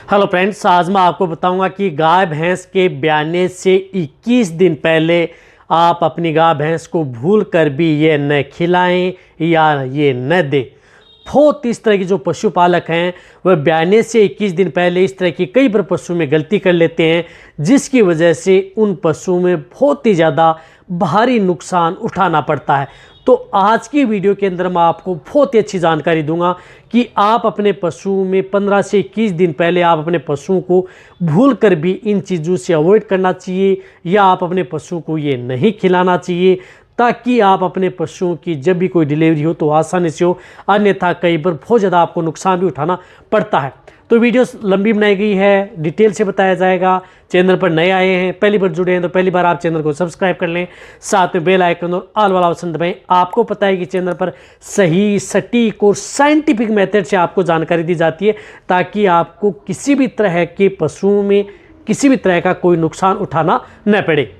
Hello friends, आज मैं आपको बताऊंगा कि गाय भैंस के ब्याने से 21 दिन पहले आप अपनी गाय भैंस को भूल कर भी ये न खिलाएं या ये न दें। बहुत इस तरह की जो पशुपालक हैं वह ब्याने से 21 दिन पहले इस तरह की कई बार पशु में गलती कर लेते हैं, जिसकी वजह से उन पशुओं में बहुत ही ज़्यादा भारी नुकसान उठाना पड़ता है। तो आज की वीडियो के अंदर मैं आपको बहुत ही अच्छी जानकारी दूंगा कि आप अपने पशु में 15 से 21 दिन पहले आप अपने पशुओं को भूल कर भी इन चीज़ों से अवॉइड करना चाहिए या आप अपने पशुओं को ये नहीं खिलाना चाहिए, ताकि आप अपने पशुओं की जब भी कोई डिलीवरी हो तो आसानी से हो, अन्यथा कई बार बहुत ज़्यादा आपको नुकसान भी उठाना पड़ता है। तो वीडियो लंबी बनाई गई है, डिटेल से बताया जाएगा। चैनल पर नए आए हैं, पहली बार जुड़े हैं तो पहली बार आप चैनल को सब्सक्राइब कर लें, साथ में बेल आइकन और ऑल वाला ऑप्शन दबाएं। आपको पता है कि चैनल पर सही, सटीक और साइंटिफिक मेथड से आपको जानकारी दी जाती है, ताकि आपको किसी भी तरह के पशुओं में किसी भी तरह का कोई नुकसान उठाना न पड़े।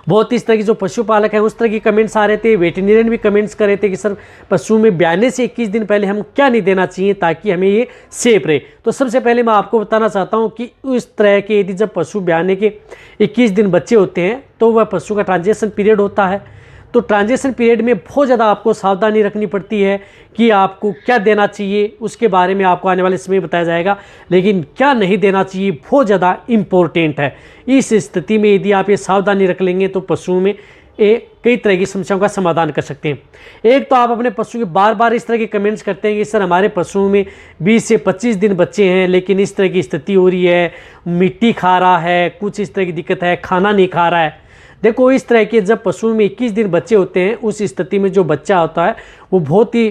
बहुत इस तरह की जो पशुपालक हैं उस तरह की कमेंट्स आ रहे थे, वेटरनरियन भी कमेंट्स कर रहे थे कि सर पशु में ब्याने से 21 दिन पहले हम क्या नहीं देना चाहिए ताकि हमें ये सेफ रहे। तो सबसे पहले मैं आपको बताना चाहता हूँ कि उस तरह के यदि जब पशु ब्याने के 21 दिन बच्चे होते हैं तो वह पशु का ट्रांजिशन पीरियड होता है। तो ट्रांजिशन पीरियड में बहुत ज़्यादा आपको सावधानी रखनी पड़ती है कि आपको क्या देना चाहिए, उसके बारे में आपको आने वाले समय बताया जाएगा। लेकिन क्या नहीं देना चाहिए बहुत ज़्यादा इम्पोर्टेंट है। इस स्थिति में यदि आप ये सावधानी रख लेंगे तो पशुओं में कई तरह की समस्याओं का समाधान कर सकते हैं। एक तो आप अपने पशु के बार बार इस तरह के कमेंट्स करते हैं कि सर हमारे पशुओं में 20 से 25 दिन बच्चे हैं लेकिन इस तरह की स्थिति हो रही है, मिट्टी खा रहा है, कुछ इस तरह की दिक्कत है, खाना नहीं खा रहा है। देखो, इस तरह के जब पशुओं में 21 दिन बच्चे होते हैं उस स्थिति में जो बच्चा होता है वो बहुत ही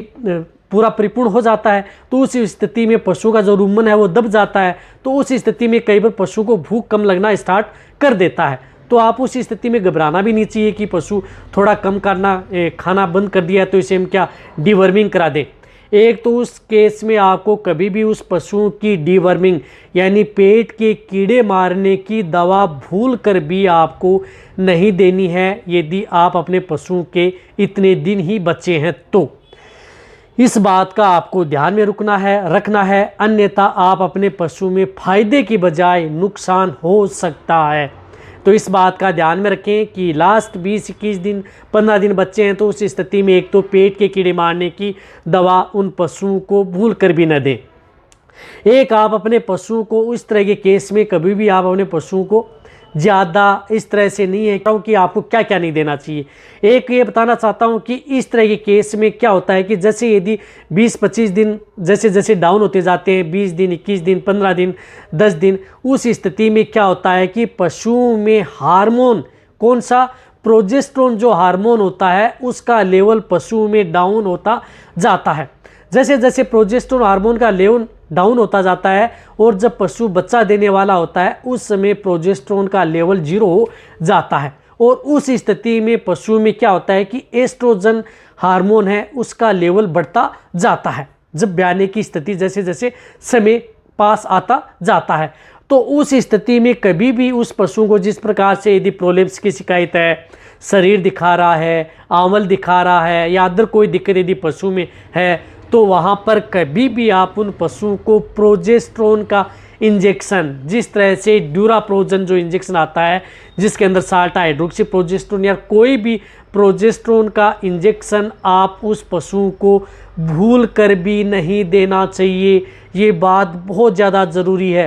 पूरा परिपूर्ण हो जाता है। तो उस स्थिति में पशु का जो रुमन है वो दब जाता है। तो उस स्थिति में कई बार पशु को भूख कम लगना स्टार्ट कर देता है। तो आप उस स्थिति में घबराना भी नहीं चाहिए कि पशु थोड़ा कम करना खाना बंद कर दिया तो इसे हम क्या डिवर्मिंग करा दें। एक तो उस केस में आपको कभी भी उस पशु की डीवर्मिंग यानी पेट के कीड़े मारने की दवा भूल कर भी आपको नहीं देनी है यदि आप अपने पशु के इतने दिन ही बच्चे हैं। तो इस बात का आपको ध्यान में रखना है, अन्यथा आप अपने पशु में फायदे की बजाय नुकसान हो सकता है। तो इस बात का ध्यान में रखें कि लास्ट 20-21 दिन 15 दिन बच्चे हैं तो उस स्थिति में एक तो पेट के कीड़े मारने की दवा उन पशुओं को भूल कर भी न दें। एक आप अपने पशुओं को उस तरह के केस में कभी भी आप अपने पशुओं को ज़्यादा इस तरह से नहीं है कि आपको क्या क्या नहीं देना चाहिए। एक ये बताना चाहता हूँ कि इस तरह के केस में क्या होता है कि जैसे यदि 20-25 दिन जैसे जैसे डाउन होते जाते हैं, 20 दिन, 21 दिन, 15 दिन, 10 दिन, उस स्थिति में क्या होता है कि पशुओं में हार्मोन, कौन सा, प्रोजेस्टेरोन जो हार्मोन होता है उसका लेवल पशुओं में डाउन होता जाता है। जैसे जैसे प्रोजेस्टेरोन हार्मोन का लेवल डाउन होता जाता है और जब पशु बच्चा देने वाला होता है उस समय प्रोजेस्टेरोन का लेवल 0 हो जाता है। और उस स्थिति में पशु में क्या होता है कि एस्ट्रोजन हार्मोन है उसका लेवल बढ़ता जाता है जब ब्याने की स्थिति जैसे जैसे समय पास आता जाता है। तो उस स्थिति में कभी भी उस पशु को जिस प्रकार से यदि प्रोलेप्स की शिकायत है, शरीर दिखा रहा है, आंवल दिखा रहा है या अदर कोई दिक्कत यदि पशु में है तो वहाँ पर कभी भी आप उन पशुओं को प्रोजेस्टेरोन का इंजेक्शन, जिस तरह से ड्यूराप्रोजन जो इंजेक्शन आता है जिसके अंदर साल्ट हाइड्रोक्सी प्रोजेस्टेरोन या कोई भी प्रोजेस्टेरोन का इंजेक्शन आप उस पशुओं को भूल कर भी नहीं देना चाहिए। ये बात बहुत ज़्यादा ज़रूरी है।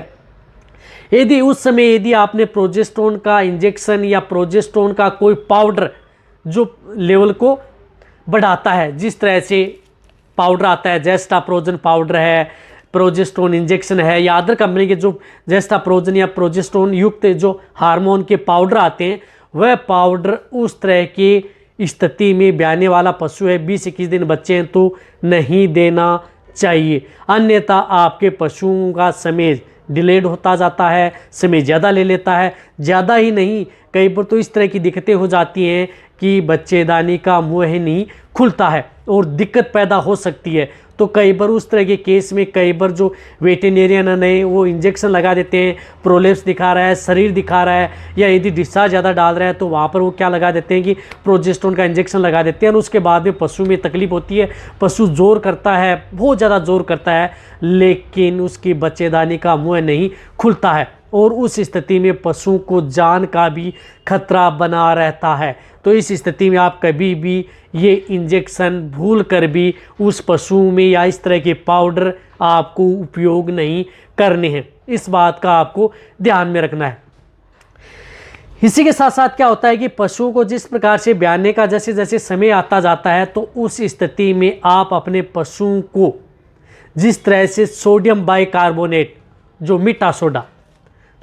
यदि उस समय यदि आपने प्रोजेस्टेरोन का इंजेक्शन या प्रोजेस्टेरोन का कोई पाउडर जो लेवल को बढ़ाता है, जिस तरह से पाउडर आता है, जेस्टाप्रोजन पाउडर है, प्रोजेस्टेरोन इंजेक्शन है या अदर कंपनी के जो जेस्टाप्रोजन या प्रोजेस्टेरोन युक्त जो हार्मोन के पाउडर आते हैं, वह पाउडर उस तरह की स्थिति में ब्याने वाला पशु है, 20-21 दिन बच्चे हैं तो नहीं देना चाहिए। अन्यथा आपके पशुओं का समय डिलेड होता जाता है, समय ज़्यादा ले लेता है। ज़्यादा ही नहीं, कई बार तो इस तरह की दिक्कतें हो जाती हैं कि बच्चेदानी का मुंह ही नहीं खुलता है और दिक्कत पैदा हो सकती है। तो कई बार उस तरह के केस में कई बार जो वेटेरियन है वो इंजेक्शन लगा देते हैं, प्रोलेप्स दिखा रहा है, शरीर दिखा रहा है, या यदि डिस्चार्ज ज़्यादा डाल रहा है तो वहाँ पर वो क्या लगा देते हैं कि प्रोजेस्टेरोन का इंजेक्शन लगा देते हैं। और उसके बाद में पशु में तकलीफ होती है, पशु जोर करता है, बहुत ज़्यादा जोर करता है, लेकिन उसकी बच्चेदानी का मुँह नहीं खुलता है और उस स्थिति में पशु को जान का भी खतरा बना रहता है। तो इस स्थिति में आप कभी भी ये इंजेक्शन भूल कर भी उस पशु में या इस तरह के पाउडर आपको उपयोग नहीं करने हैं। इस बात का आपको ध्यान में रखना है। इसी के साथ साथ क्या होता है कि पशुओं को जिस प्रकार से ब्याने का जैसे जैसे समय आता जाता है तो उस स्थिति में आप अपने पशुओं को जिस तरह से सोडियम बाइकार्बोनेट, जो मीठा सोडा,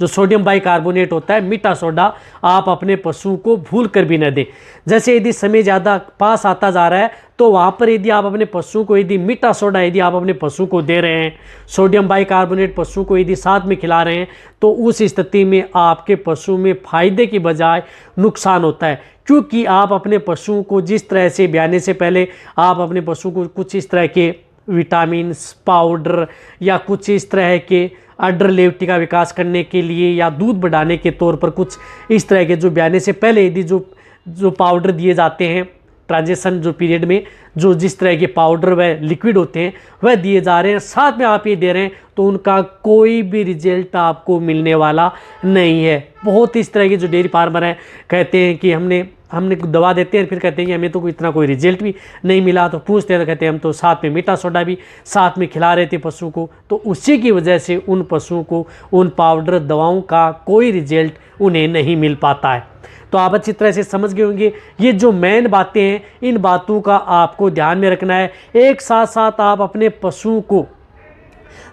जो सोडियम बाइकार्बोनेट होता है, मीठा सोडा आप अपने पशु को भूल कर भी न दें। जैसे यदि समय ज़्यादा पास आता जा रहा है तो वहाँ पर यदि आप अपने पशु को यदि मीठा सोडा यदि आप अपने पशु को दे रहे हैं, सोडियम बाइकार्बोनेट पशु को यदि साथ में खिला रहे हैं, तो उस स्थिति में आपके पशु में फायदे की बजाय नुकसान होता है। क्योंकि आप अपने पशुओं को जिस तरह से ब्याने से पहले आप अपने पशु को कुछ इस तरह के विटामिन्स पाउडर या कुछ इस तरह के अडर लेवटी का विकास करने के लिए या दूध बढ़ाने के तौर पर कुछ इस तरह के जो ब्याने से पहले यदि जो पाउडर दिए जाते हैं ट्रांजिशन जो पीरियड में, जो जिस तरह के पाउडर व लिक्विड होते हैं वह दिए जा रहे हैं, साथ में आप ये दे रहे हैं, तो उनका कोई भी रिजल्ट आपको मिलने वाला नहीं है। बहुत इस तरह के जो डेयरी फार्मर हैं कहते हैं कि हमने दवा देते हैं, फिर कहते हैं कि हमें तो कोई रिजल्ट भी नहीं मिला। तो पूछते हैं तो कहते हैं हम तो साथ में मीठा सोडा भी साथ में खिला रहे थे पशु को, तो उसी की वजह से उन पशुओं को उन पाउडर दवाओं का कोई रिजल्ट उन्हें नहीं मिल पाता है। तो आप अच्छी तरह से समझ गए होंगे ये जो मेन बातें हैं, इन बातों का आपको ध्यान में रखना है। एक साथ साथ आप अपने पशुओं को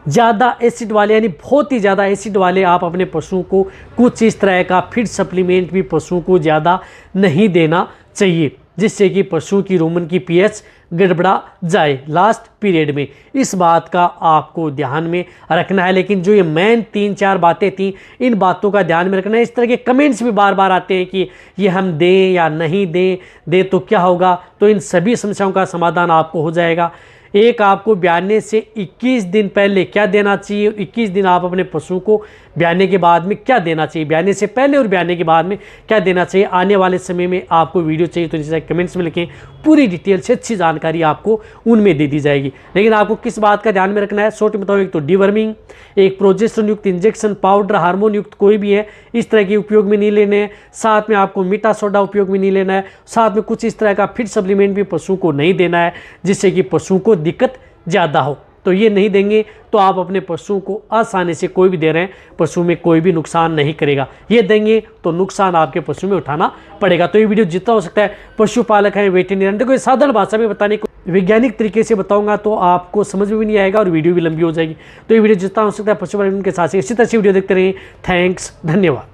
ज़्यादा एसिड वाले यानी बहुत ही ज़्यादा एसिड वाले आप अपने पशुओं को कुछ इस तरह का फीड सप्लीमेंट भी पशुओं को ज़्यादा नहीं देना चाहिए, जिससे कि पशु की रूमन की पीएच गड़बड़ा जाए लास्ट पीरियड में। इस बात का आपको ध्यान में रखना है। लेकिन जो ये मेन 3-4 बातें थी, इन बातों का ध्यान में रखना है। इस तरह के कमेंट्स भी बार बार आते हैं कि ये हम दें या नहीं दें तो क्या होगा। तो इन सभी समस्याओं का समाधान आपको हो जाएगा। एक आपको ब्याने से 21 दिन पहले क्या देना चाहिए, 21 दिन आप अपने पशु को ब्याने के बाद में क्या देना चाहिए, ब्याने से पहले और ब्याने के बाद में क्या देना चाहिए। आने वाले समय में आपको वीडियो चाहिए तो नीचे कमेंट्स में लिखें, पूरी डिटेल से अच्छी जानकारी आपको उनमें दे दी जाएगी। लेकिन आपको किस बात का ध्यान में रखना है, शॉर्ट में बताओ, एक तो डीवर्मिंग, एक प्रोजेस्टेरोन युक्त इंजेक्शन पाउडर हार्मोन युक्त कोई भी है इस तरह के उपयोग में नहीं लेने हैं। साथ में आपको मीठा सोडा उपयोग में नहीं लेना है। साथ में कुछ इस तरह का फीड सप्लीमेंट भी पशु को नहीं देना है, जिससे कि पशु को दिक्कत ज़्यादा हो। तो ये नहीं देंगे तो आप अपने पशु को आसानी से कोई भी दे रहे हैं, पशु में कोई भी नुकसान नहीं करेगा। ये देंगे तो नुकसान आपके पशु में उठाना पड़ेगा। तो ये वीडियो जितना हो सकता है पशुपालक हैं, वेटेरियन, देखो साधारण भाषा में बताने को वैज्ञानिक तरीके से बताऊंगा तो आपको समझ में भी नहीं आएगा और वीडियो भी लंबी हो जाएगी। तो ये वीडियो जितना हो सकता है पशुपालन के साथ इसी तरह से वीडियो देखते रहिए। थैंक्स, धन्यवाद।